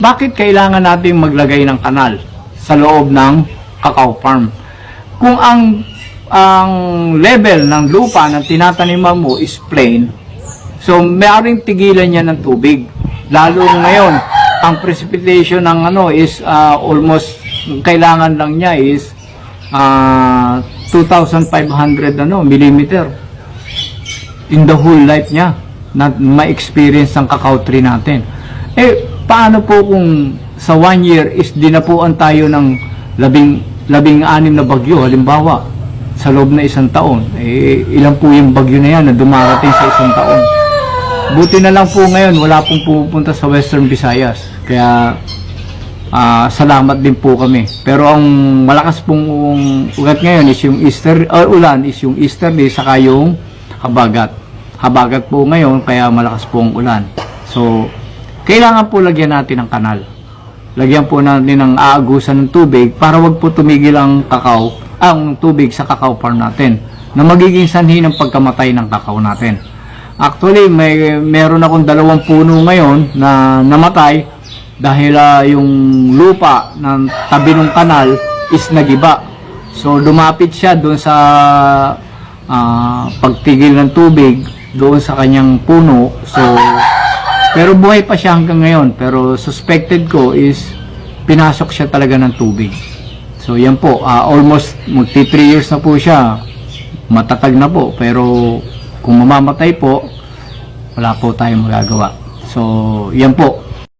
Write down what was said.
Bakit kailangan natin maglagay ng kanal sa loob ng cacao farm? Kung ang level ng lupa ng tinataniman mo is plain, so maaaring tigilan niya ng tubig. Lalo ngayon, ang precipitation ng is almost, kailangan lang niya is 2,500 millimeter in the whole life niya na ma-experience ng cacao tree natin. Paano po kung sa 1 year is dinapuan tayo ng labing-anim na bagyo, halimbawa, sa loob na 1 taon? Ilan po yung bagyo na yan na dumarating sa 1 taon? Buti na lang po ngayon, wala pong pupunta sa Western Visayas. Kaya, salamat din po kami. Pero ang malakas pong ugat ngayon is yung ulan is yung easterly, saka yung habagat. Habagat po ngayon, kaya malakas po ang ulan. So, kailangan po lagyan natin ng kanal. Lagyan po natin ng aagusan ng tubig para wag po tumigil ang tubig sa cacao farm natin na magiging sanhi ng pagkamatay ng cacao natin. Actually, meron akong 2 puno ngayon na namatay dahil yung lupa ng tabi ng kanal is nagiba. So, lumapit siya doon sa pagtigil ng tubig doon sa kanyang puno. So, pero buhay pa siya hanggang ngayon. Pero suspected ko is pinasok siya talaga ng tubig. So yan po, almost magti 3 years na po siya. Matatag na po. Pero kung mamamatay po, wala po tayong magagawa. So yan po.